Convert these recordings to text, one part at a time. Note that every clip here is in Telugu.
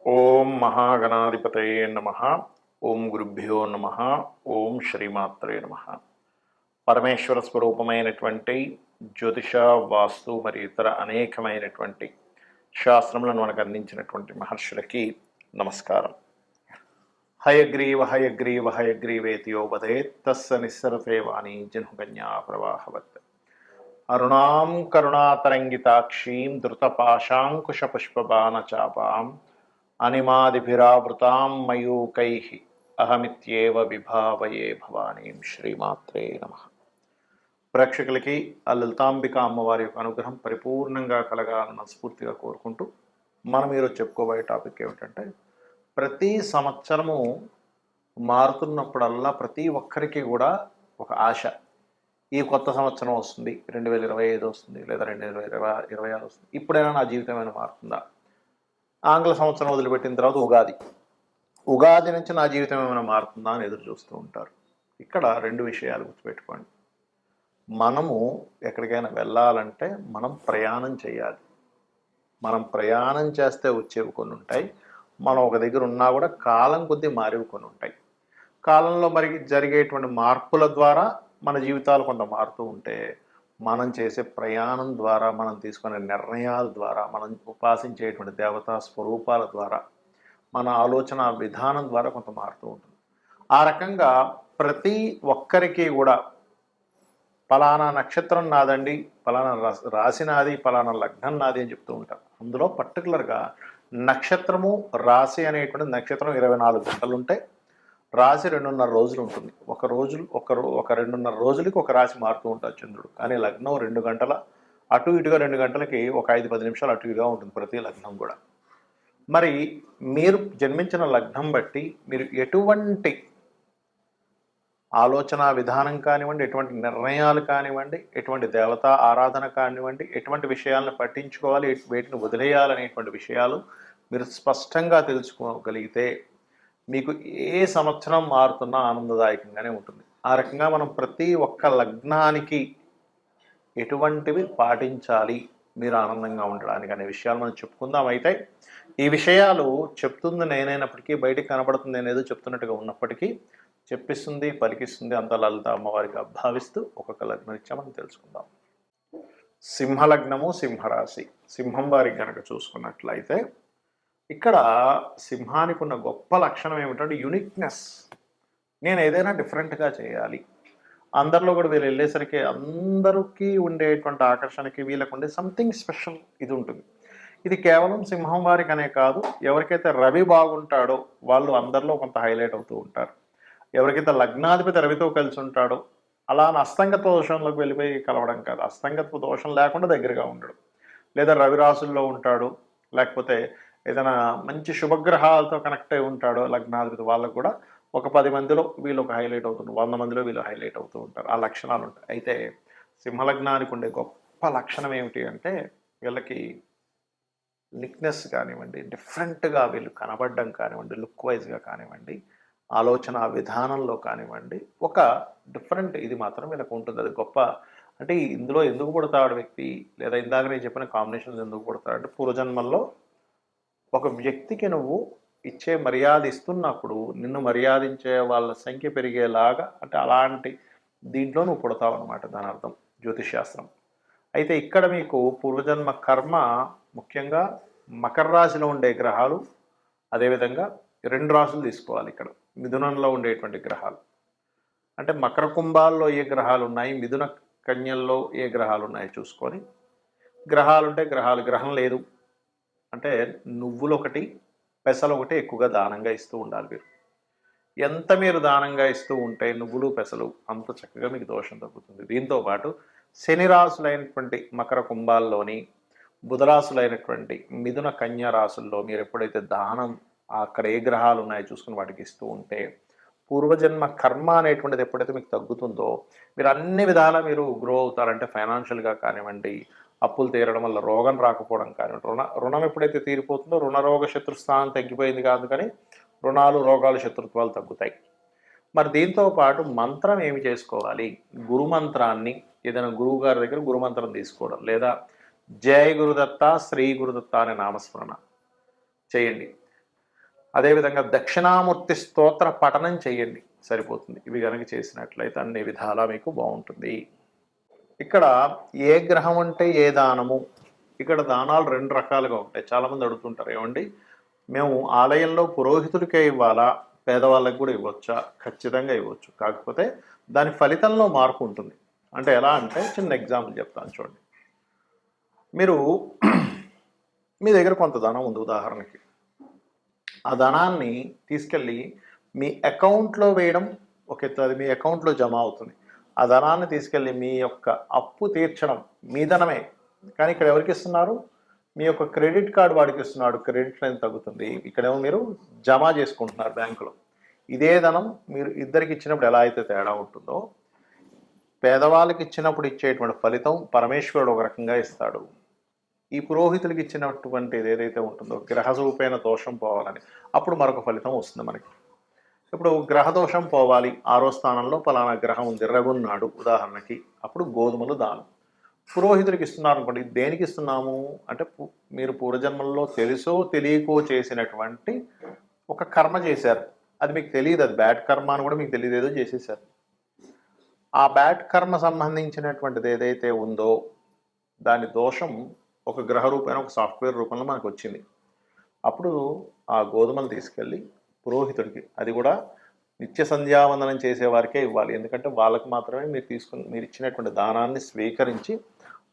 ఓం మహాగణాధిపతయే నమః. ఓం గురుభ్యో నమః. ఓం శ్రీమాత్రే నమః. పరమేశ్వర స్వరూపమైనటువంటి జ్యోతిష, వాస్తు మరియు ఇతర అనేకమైనటువంటి శాస్త్రములను మనకు అందించినటువంటి మహర్షులకి నమస్కారం. హయగ్రీవ హయగ్రీవ హయగ్రీవేతియోపదేత్ తస్స నిస్సరతే వాణి జన్మకన్యా ప్రవాహవత్. అరుణాం కరుణాతరంగితాక్షీం ధృతపాశాంకుశపుష్పబాణచాపాం అనిమాదిభిరావృతాం మయూకైః అహమిత్యేవ విభావయే భవానీం. శ్రీమాత్రే నమః. ప్రేక్షకులకి ఆ లలితాంబిక అమ్మవారి యొక్క అనుగ్రహం పరిపూర్ణంగా కలగాలని మనస్ఫూర్తిగా కోరుకుంటూ మనం ఈరోజు చెప్పుకోబోయే టాపిక్ ఏమిటంటే, ప్రతి సంవత్సరము మారుతున్నప్పుడల్లా ప్రతి ఒక్కరికి కూడా ఒక ఆశ. ఈ కొత్త సంవత్సరం వస్తుంది, 2025 వస్తుంది, లేదా 2026 వస్తుంది, ఇప్పుడైనా నా జీవితం ఏమైనా మారుతుందా? ఆంగ్ల సంవత్సరం వదిలిపెట్టిన తర్వాత ఉగాది నుంచి నా జీవితం ఏమైనా మారుతుందా అని ఎదురు చూస్తూ ఉంటారు. ఇక్కడ రెండు విషయాలు గుర్తుపెట్టుకోండి. మనము ఎక్కడికైనా వెళ్ళాలంటే మనం ప్రయాణం చేయాలి. మనం ప్రయాణం చేస్తే వచ్చేవి కొన్ని ఉంటాయి, మనం ఒక దగ్గర ఉన్నా కూడా కాలం కొద్దీ మారేవి కొన్ని ఉంటాయి. కాలంలో మరి జరిగేటువంటి మార్పుల ద్వారా మన జీవితాలు కొంత మారుతూ ఉంటే, మనం చేసే ప్రయాణం ద్వారా, మనం తీసుకునే నిర్ణయాల ద్వారా, మనం ఉపాసించేటువంటి దేవతా స్వరూపాల ద్వారా, మన ఆలోచన విధానం ద్వారా కొంత మారుతూ ఉంటుంది. ఆ రకంగా ప్రతి ఒక్కరికి కూడా పలానా నక్షత్రం నాదండి, పలానా రాశి నాది, పలానా లగ్నం నాది అని చెప్తూ ఉంటారు. అందులో పర్టికులర్గా నక్షత్రము, రాశి అనేటువంటి నక్షత్రం 24 గంటలు ఉంటే, రాశి 2.5 రోజులు ఉంటుంది. ఒక 2.5 రోజులకి ఒక రాశి మారుతూ ఉంటాడు చంద్రుడు. కానీ లగ్నం 2 గంటల అటు ఇటుగా, 2 గంటలకి ఒక 5-10 నిమిషాలు అటు ఇటుగా ఉంటుంది ప్రతి లగ్నం కూడా. మరి మీరు జన్మించిన లగ్నం బట్టి మీరు ఎటువంటి ఆలోచన విధానం కానివ్వండి, ఎటువంటి నిర్ణయాలు కానివ్వండి, ఎటువంటి దేవతా ఆరాధన కానివ్వండి, ఎటువంటి విషయాలను పట్టించుకోవాలి, వేటిని వదిలేయాలనేటువంటి విషయాలు మీరు స్పష్టంగా తెలుసుకోగలిగితే మీకు ఏ సంవత్సరం మారుతున్నా ఆనందదాయకంగానే ఉంటుంది. ఆ రకంగా మనం ప్రతి ఒక్క లగ్నానికి ఎటువంటివి పాటించాలి మీరు ఆనందంగా ఉండడానికి అనే విషయాలు మనం చెప్పుకుందాం. అయితే ఈ విషయాలు చెప్తుంది నేనైనప్పటికీ, బయటికి కనబడుతుంది నేనేదో చెప్తున్నట్టుగా ఉన్నప్పటికీ, చెప్పిస్తుంది పలికిస్తుంది అంత లలిత అమ్మవారిగా భావిస్తూ ఒక్కొక్క లగ్నం ఇచ్చా మనం తెలుసుకుందాం. సింహలగ్నము, సింహరాశి. సింహం వారికి కనుక చూసుకున్నట్లయితే, ఇక్కడ సింహానికి ఉన్న గొప్ప లక్షణం ఏమిటంటే యునిక్నెస్. నేను ఏదైనా డిఫరెంట్గా చేయాలి. అందరిలో కూడా వీళ్ళు వెళ్ళేసరికి అందరికీ ఉండేటువంటి ఆకర్షణకి వీళ్ళకు ఉండే సంథింగ్ స్పెషల్ ఇది ఉంటుంది. ఇది కేవలం సింహం వారికి అనే కాదు, ఎవరికైతే రవి బాగుంటాడో వాళ్ళు అందరిలో కొంత హైలైట్ అవుతూ ఉంటారు. ఎవరికైతే లగ్నాధిపతి రవితో కలిసి ఉంటాడో, అలా అస్తంగత దోషంలోకి వెళ్ళిపోయి కలవడం కాదు, అస్తంగత దోషం లేకుండా దగ్గరగా ఉండడు. లేదా రవి రాసుల్లో ఉంటాడు, లేకపోతే ఏదైనా మంచి శుభగ్రహాలతో కనెక్ట్ అయి ఉంటాడో లగ్నాధిపతి, వాళ్ళకు కూడా ఒక 10 మందిలో వీళ్ళు ఒక హైలైట్ అవుతుంటారు, 100 మందిలో వీళ్ళు హైలైట్ అవుతూ ఉంటారు. ఆ లక్షణాలు ఉంటాయి. అయితే సింహలగ్నానికి ఉండే గొప్ప లక్షణం ఏమిటి అంటే, వీళ్ళకి లిక్నెస్ కానివ్వండి, డిఫరెంట్గా వీళ్ళు కనబడడం కానివ్వండి, లుక్ వైజ్గా కానివ్వండి, ఆలోచన విధానంలో కానివ్వండి, ఒక డిఫరెంట్ ఇది మాత్రం వీళ్ళకు ఉంటుంది. అది గొప్ప. అంటే ఇందులో ఎందుకు పుడతాడు వ్యక్తి, లేదా ఇందాక నేను చెప్పిన కాంబినేషన్ ఎందుకు పుడతాడు అంటే, పూర్వజన్మల్లో ఒక వ్యక్తికి నువ్వు ఇచ్చే మర్యాద ఇస్తున్నప్పుడు నిన్ను మర్యాదించే వాళ్ళ సంఖ్య పెరిగేలాగా, అంటే అలాంటి దీంట్లో నువ్వు పుడతావు అనమాట, దాని అర్థం జ్యోతిషాస్త్రం. అయితే ఇక్కడ మీకు పూర్వజన్మ కర్మ, ముఖ్యంగా మకర రాశిలో ఉండే గ్రహాలు, అదేవిధంగా 2 రాశులు తీసుకోవాలి. ఇక్కడ మిథునంలో ఉండేటువంటి గ్రహాలు, అంటే మకర కుంభాల్లో ఏ గ్రహాలు ఉన్నాయి, మిథున కన్యల్లో ఏ గ్రహాలు ఉన్నాయి చూసుకొని, గ్రహాలు ఉంటే గ్రహం లేదు అంటే నువ్వులు ఒకటి, పెసలు ఒకటి ఎక్కువగా దానంగా ఇస్తూ ఉండాలి. ఎంత మీరు దానంగా ఇస్తూ ఉంటే నువ్వులు పెసలు అంత చక్కగా మీకు దోషం తగ్గుతుంది. దీంతో పాటు శని రాశులైనటువంటి మకర కుంభాల్లోని, బుధరాశులైనటువంటి మిథున కన్యా రాశుల్లో మీరు ఎప్పుడైతే దానం అక్కడ ఏ గ్రహాలు ఉన్నాయో చూసుకుని వాటికి ఇస్తూ ఉంటే, పూర్వజన్మ కర్మ అనేటువంటిది ఎప్పుడైతే మీకు తగ్గుతుందో మీరు అన్ని విధాలా మీరు గ్రో అవుతారంటే, ఫైనాన్షియల్గా కానివ్వండి, అప్పులు తీరడం వల్ల రోగం రాకపోవడం కానివ్వండి, రుణం ఎప్పుడైతే తీరిపోతుందో రుణరోగ శత్రుస్థానం తగ్గిపోయింది కాదు, కానీ రుణాలు, రోగాలు, శత్రుత్వాలు తగ్గుతాయి. మరి దీంతో పాటు మంత్రం ఏమి చేసుకోవాలి, గురు మంత్రాన్ని, ఏదైనా గురువు గారి దగ్గర గురు మంత్రం తీసుకోవడం, లేదా జయ గురుదత్త, శ్రీ గురుదత్త అనే నామస్మరణ చేయండి. అదేవిధంగా దక్షిణామూర్తి స్తోత్ర పఠనం చేయండి, సరిపోతుంది. ఇవి కనుక చేసినట్లయితే అన్ని విధాలా మీకు బాగుంటుంది. ఇక్కడ ఏ గ్రహం అంటే ఏ దానము, ఇక్కడ దానాలు 2 రకాలుగా ఉంటాయి. చాలామంది అడుగుతుంటారు, ఏమండి మేము ఆలయంలో పురోహితుడికే ఇవ్వాలా, పేదవాళ్ళకి కూడా ఇవ్వచ్చా? ఖచ్చితంగా ఇవ్వచ్చు. కాకపోతే దాని ఫలితంలో మార్పు ఉంటుంది. అంటే ఎలా అంటే, చిన్న ఎగ్జాంపుల్ చెప్తాను చూడండి. మీరు మీ దగ్గర కొంత ధనం ఉంది ఉదాహరణకి, ఆ ధనాన్ని తీసుకెళ్ళి మీ అకౌంట్లో వేయడం ఒక ఎత్తు, అది మీ అకౌంట్లో జమ అవుతుంది. ఆ ధనాన్ని తీసుకెళ్ళి మీ యొక్క అప్పు తీర్చడం మీ ధనమే, కానీ ఇక్కడ ఎవరికి ఇస్తున్నారు? మీ యొక్క క్రెడిట్ కార్డు వాడికి ఇస్తున్నాడు, క్రెడిట్ లైన్ తగ్గుతుంది. ఇక్కడేమో మీరు జమ చేసుకుంటున్నారు బ్యాంకులో. ఇదే ధనం మీరు ఇద్దరికి ఇచ్చినప్పుడు ఎలా అయితే తేడా ఉంటుందో, పేదవాళ్ళకి ఇచ్చినప్పుడు ఇచ్చేటువంటి ఫలితం పరమేశ్వరుడు ఒక రకంగా ఇస్తాడు. ఈ పురోహితులకి ఇచ్చినటువంటిది ఏదైతే ఉంటుందో గ్రహరూపేణ దోషం పోవాలని, అప్పుడు మరొక ఫలితం వస్తుంది మనకి. ఇప్పుడు గ్రహదోషం పోవాలి, 6వ స్థానంలో పలానా గ్రహం ఉంది, రగున్నాడు ఉదాహరణకి, అప్పుడు గోధుమలు దానం. పురోహితుడికి ఇస్తున్నారు అనుకోండి, దేనికి ఇస్తున్నాము అంటే మీరు పూర్వజన్మల్లో తెలుసో తెలియకో చేసినటువంటి ఒక కర్మ చేశారు, అది మీకు తెలియదు, అది బ్యాడ్ కర్మ అని కూడా మీకు తెలియదు, ఏదో చేసేసారు. ఆ బ్యాడ్ కర్మ సంబంధించినటువంటిది ఏదైతే ఉందో దాని దోషం ఒక గ్రహ రూపంలో, ఒక సాఫ్ట్వేర్ రూపంలో మనకు వచ్చింది. అప్పుడు ఆ గోధుమలు తీసుకెళ్ళి పురోహితుడికి, అది కూడా నిత్య సంధ్యావందనం చేసేవారికే ఇవ్వాలి. ఎందుకంటే వాళ్ళకి మాత్రమే మీరు ఇచ్చినటువంటి దానాన్ని స్వీకరించి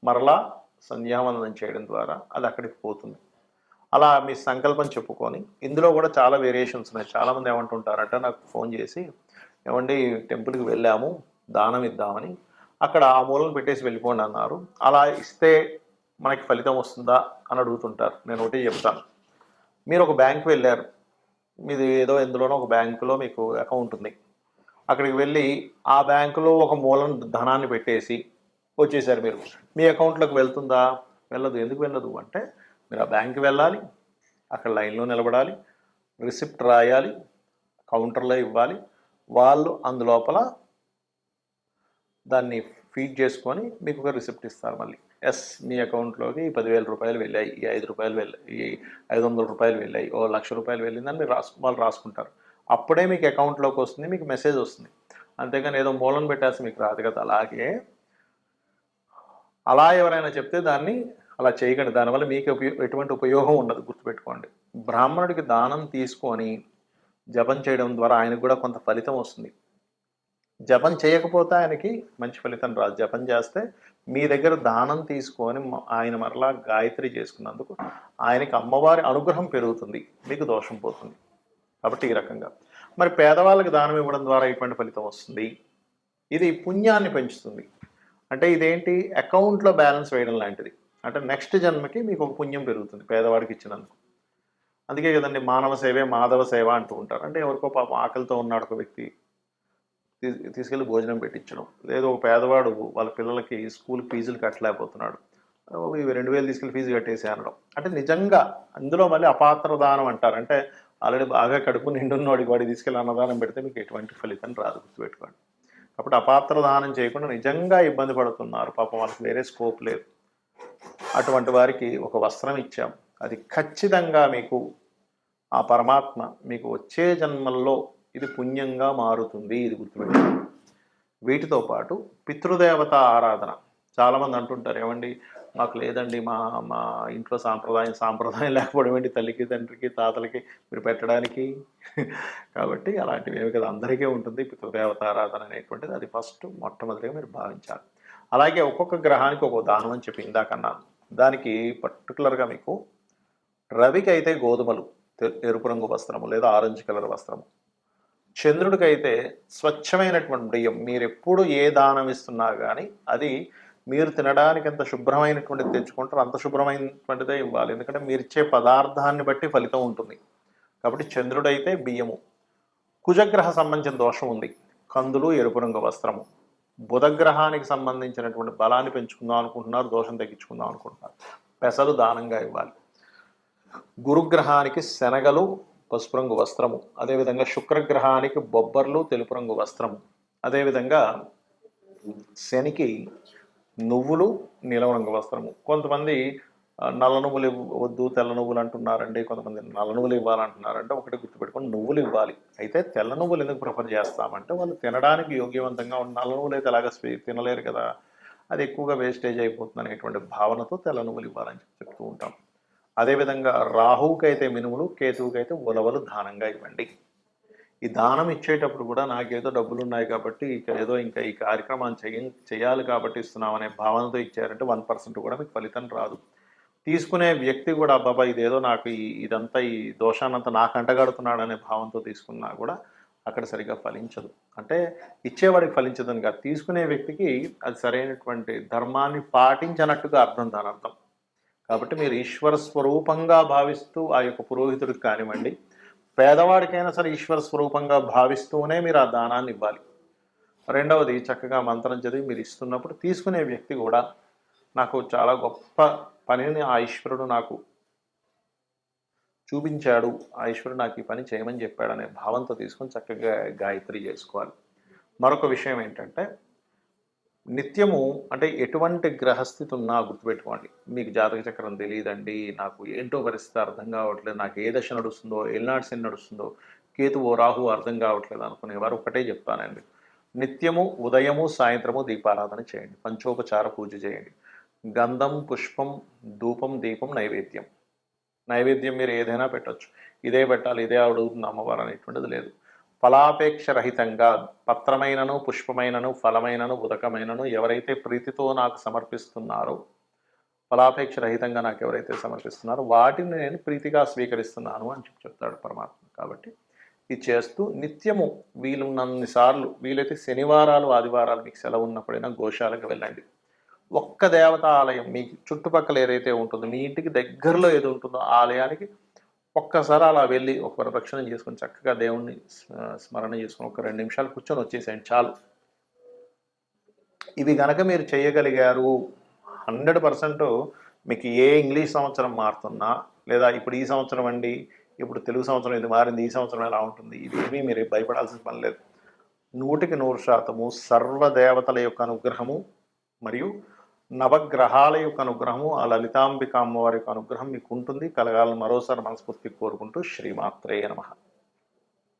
మరలా సంధ్యావందనం చేయడం ద్వారా అది అక్కడికి పోతుంది. అలా మీ సంకల్పం చెప్పుకొని, ఇందులో కూడా చాలా వేరియేషన్స్ ఉన్నాయి. చాలామంది ఏమంటుంటారంటే నాకు ఫోన్ చేసి, ఏమండి టెంపుల్కి వెళ్ళాము దానం ఇద్దామని, అక్కడ ఆ మూలను పెట్టేసి వెళ్ళిపోండి అన్నారు, అలా ఇస్తే మనకి ఫలితం వస్తుందా అని అడుగుతుంటారు. నేను ఒకటి చెప్తాను, మీరు ఒక బ్యాంకు వెళ్ళారు, మీది ఏదో ఎందులోనో ఒక బ్యాంకులో మీకు అకౌంట్ ఉంది, అక్కడికి వెళ్ళి ఆ బ్యాంకులో ఒక మూలం ధనాన్ని పెట్టేసి వచ్చేసారు. మీరు మీ అకౌంట్లోకి వెళ్తుందా? వెళ్ళదు. ఎందుకు వెళ్ళదు అంటే, మీరు ఆ బ్యాంక్కి వెళ్ళాలి, అక్కడ లైన్లో నిలబడాలి, రిసిప్ట్ రాయాలి, కౌంటర్లో ఇవ్వాలి, వాళ్ళు అందులోపల దాన్ని ఫీడ్ చేసుకొని మీకు ఒక రిసిప్ట్ ఇస్తారు. మళ్ళీ ఎస్ మీ అకౌంట్లోకి 10,000 రూపాయలు వెళ్ళాయి, ఈ 5 రూపాయలు వెళ్ళాయి, ఈ 500 రూపాయలు వెళ్ళాయి, ఓ 1,00,000 రూపాయలు వెళ్ళిందని మీరు వాళ్ళు రాసుకుంటారు. అప్పుడే మీకు అకౌంట్లోకి వస్తుంది, మీకు మెసేజ్ వస్తుంది. అంతేగాని ఏదో మూలం పెట్టేసి మీకు రాదు కదా. అలాగే అలా ఎవరైనా చెప్తే దాన్ని అలా చేయకండి, దానివల్ల మీకు ఎటువంటి ఉపయోగం ఉండదు, గుర్తుపెట్టుకోండి. బ్రాహ్మణుడికి దానం తీసుకొని జపం చేయడం ద్వారా ఆయనకు కూడా కొంత ఫలితం వస్తుంది. జపం చేయకపోతే ఆయనకి మంచి ఫలితం రాదు. జపం చేస్తే మీ దగ్గర దానం తీసుకొని ఆయన మరలా గాయత్రి చేసుకున్నందుకు ఆయనకి అమ్మవారి అనుగ్రహం పెరుగుతుంది, మీకు దోషం పోతుంది. కాబట్టి ఈ రకంగా మరి పేదవాళ్ళకి దానం ఇవ్వడం ద్వారా ఎటువంటి ఫలితం వస్తుంది? ఇది పుణ్యాన్ని పెంచుతుంది. అంటే ఇదేంటి, అకౌంట్లో బ్యాలెన్స్ వేయడం లాంటిది. అంటే నెక్స్ట్ జన్మకి మీకు ఒక పుణ్యం పెరుగుతుంది పేదవాడికి ఇచ్చినందుకు. అందుకే కదండి మానవ సేవే మాధవ సేవ అంటూ ఉంటారు. అంటే ఎవరికో పాపం ఆకలితో ఉన్నాడు ఒక వ్యక్తి, తీసుకెళ్ళి భోజనం పెట్టించడం, లేదు ఒక పేదవాడు వాళ్ళ పిల్లలకి స్కూల్ ఫీజులు కట్టలేకపోతున్నాడు, ఇవి 2,000 తీసుకెళ్ళి ఫీజు కట్టేసి అనడం. అంటే నిజంగా అందులో మళ్ళీ అపాత్ర దానం అంటారు. అంటే ఆల్రెడీ బాగా కడుపు నిండున్నవాడికి వాడికి తీసుకెళ్ళి అన్నదానం పెడితే మీకు ఎటువంటి ఫలితం రాదు, గుర్తుపెట్టుకోండి. కాబట్టి అపాత్ర దానం చేయకుండా నిజంగా ఇబ్బంది పడుతున్నారు, పాపం వాళ్ళకి వేరే స్కోప్ లేదు, అటువంటి వారికి ఒక వస్త్రం ఇచ్చాం, అది ఖచ్చితంగా మీకు ఆ పరమాత్మ మీకు వచ్చే జన్మల్లో ఇది పుణ్యంగా మారుతుంది, ఇది గుర్తుపెట్టుకోండి. వీటితో పాటు పితృదేవత ఆరాధన. చాలామంది అంటుంటారు, ఏమండి మాకు లేదండి, మా మా ఇంట్లో సాంప్రదాయం లేకపోవడం ఏంటి, తల్లికి తండ్రికి తాతలకి మీరు పెట్టడానికి. కాబట్టి అలాంటివి ఏమి కదా, అందరికీ ఉంటుంది పితృదేవత ఆరాధన అనేటువంటిది. అది మొట్టమొదటిగా మీరు భావించాలి. అలాగే ఒక్కొక్క గ్రహానికి ఒక్కొక్క దానం అని చెప్పి ఇందాకన్నాను. దానికి పర్టికులర్గా మీకు రవికి అయితే గోధుమలు, ఎరుపు రంగు వస్త్రము లేదా ఆరెంజ్ కలర్ వస్త్రము. చంద్రుడికైతే స్వచ్ఛమైనటువంటి బియ్యం. మీరు ఎప్పుడు ఏ దానం ఇస్తున్నా కానీ అది మీరు తినడానికి ఎంత శుభ్రమైనటువంటిది తెచ్చుకుంటారో అంత శుభ్రమైనటువంటిదే ఇవ్వాలి. ఎందుకంటే మీరు ఇచ్చే పదార్థాన్ని బట్టి ఫలితం ఉంటుంది. కాబట్టి చంద్రుడైతే బియ్యము. కుజగ్రహ సంబంధించిన దోషం ఉంది, కందులు, ఎరుపు రంగు వస్త్రము. బుధగ్రహానికి సంబంధించినటువంటి బలాన్ని పెంచుకుందాం అనుకుంటున్నారు, దోషం తగ్గించుకుందాం అనుకుంటున్నారు, పెసలు దానంగా ఇవ్వాలి. గురుగ్రహానికి శనగలు, పసుపు రంగు వస్త్రము. అదేవిధంగా శుక్రగ్రహానికి బొబ్బర్లు, తెలుపు రంగు వస్త్రము. అదేవిధంగా శనికి నువ్వులు, నీలం రంగు వస్త్రము. కొంతమంది నల్ల నువ్వులు వద్దు తెల్ల నువ్వులు అంటున్నారండి, కొంతమంది నల్ల నువ్వులు ఇవ్వాలంటున్నారంటే ఒకటి గుర్తుపెట్టుకొని నువ్వులు ఇవ్వాలి. అయితే తెల్ల నువ్వులు ఎందుకు ప్రిఫర్ చేస్తామంటే వాళ్ళు తినడానికి యోగ్యవంతంగా ఉన్న నల్ల నువ్వులు అయితే అలాగ తినలేరు కదా, అది ఎక్కువగా వేస్టేజ్ అయిపోతుంది అనేటువంటి భావనతో తెల్ల నువ్వులు ఇవ్వాలని చెప్తూ ఉంటాం. అదేవిధంగా రాహువుకైతే మినుములు, కేతువుకైతే ఉలవలు దానంగా ఇవ్వండి. ఈ దానం ఇచ్చేటప్పుడు కూడా నాకేదో డబ్బులు ఉన్నాయి కాబట్టి ఏదో ఇంకా ఈ కార్యక్రమాన్ని చేయాలి కాబట్టి ఇస్తున్నాం అనే భావనతో ఇచ్చారంటే 1% కూడా మీకు ఫలితం రాదు. తీసుకునే వ్యక్తి కూడా అబ్బాబా ఇదేదో నాకు ఇదంతా ఈ దోషాన్నంతా నాకు అంటగడుతున్నాడు అనే భావంతో తీసుకున్నా కూడా అక్కడ సరిగా ఫలించదు. అంటే ఇచ్చేవాడికి ఫలించదని కాదు, తీసుకునే వ్యక్తికి అది సరైనటువంటి ధర్మాన్ని పాటించనట్టుగా అర్థం దాని అర్థం. కాబట్టి మీరు ఈశ్వర స్వరూపంగా భావిస్తూ ఆ యొక్క పురోహితుడికి కానివ్వండి, పేదవాడికైనా సరే ఈశ్వర స్వరూపంగా భావిస్తూనే మీరు ఆ దానాన్ని ఇవ్వాలి. రెండవది, చక్కగా మంత్రం చదివి మీరు ఇస్తున్నప్పుడు తీసుకునే వ్యక్తి కూడా నాకు చాలా గొప్ప పనిని ఆ ఈశ్వరుడు నాకు చూపించాడు, ఆ ఈశ్వరుడు నాకు ఈ పని చేయమని చెప్పాడు అనే భావంతో తీసుకొని చక్కగా గాయత్రి చేసుకోవాలి. మరొక విషయం ఏంటంటే, నిత్యము అంటే ఎటువంటి గ్రహస్థితి ఉన్నా గుర్తుపెట్టుకోండి. మీకు జాతక చక్రం తెలియదండి, నాకు ఏంటో పరిస్థితి అర్థం కావట్లేదు, నాకు ఏ దశ నడుస్తుందో, ఏలినాటి శని నడుస్తుందో, కేతువో రాహు అర్థం కావట్లేదు అనుకునేవారు ఒకటే చెప్తానండి. నిత్యము ఉదయము సాయంత్రము దీపారాధన చేయండి, పంచోపచార పూజ చేయండి. గంధం, పుష్పం, ధూపం, దీపం, నైవేద్యం. నైవేద్యం మీరు ఏదైనా పెట్టచ్చు, ఇదే పెట్టాలి ఇదే అడుగుతుంది అమ్మవారు అనేటువంటిది లేదు. ఫలాపేక్ష రహితంగా పత్రమైనను, పుష్పమైనను, ఫలమైనను, ఉదకమైనను ఎవరైతే ప్రీతితో నాకు సమర్పిస్తున్నారో, ఫలాపేక్ష రహితంగా నాకు ఎవరైతే సమర్పిస్తున్నారో వాటిని నేను ప్రీతిగా స్వీకరిస్తున్నాను అని చెప్తాడు పరమాత్మ. కాబట్టి ఇది చేస్తూ నిత్యము వీలున్నన్ని సార్లు, వీలైతే శనివారాలు ఆదివారాలు మీకు సెలవు ఉన్నప్పుడైనా గోశాలకు వెళ్ళండి. ఒక్క దేవతా ఆలయం మీకు చుట్టుపక్కల ఏదైతే ఉంటుందో, మీ ఇంటికి దగ్గరలో ఏది ఉంటుందో ఆలయానికి ఒక్కసారి అలా వెళ్ళి ఒక ప్రదక్షిణం చేసుకొని చక్కగా దేవుణ్ణి స్మరణ చేసుకొని ఒక 2 నిమిషాలు కూర్చొని వచ్చేసేయండి చాలు. ఇవి గనక మీరు చేయగలిగారు 100% మీకు ఏ ఇంగ్లీష్ సంవత్సరం మారుతున్నా, లేదా ఇప్పుడు ఈ సంవత్సరం అండి, ఇప్పుడు తెలుగు సంవత్సరం ఇది మారింది, ఈ సంవత్సరం ఎలా ఉంటుంది, ఇవేమీ మీరు భయపడాల్సిన పని లేదు. 100% సర్వదేవతల యొక్క అనుగ్రహము మరియు నవగ్రహాల యొక్క అనుగ్రహము, ఆ లలితాంబిక అమ్మవారి యొక్క అనుగ్రహం మీకు ఉంటుంది, కలగాలని మరోసారి మనస్ఫూర్తి కోరుకుంటూ శ్రీమాత్రే నమః.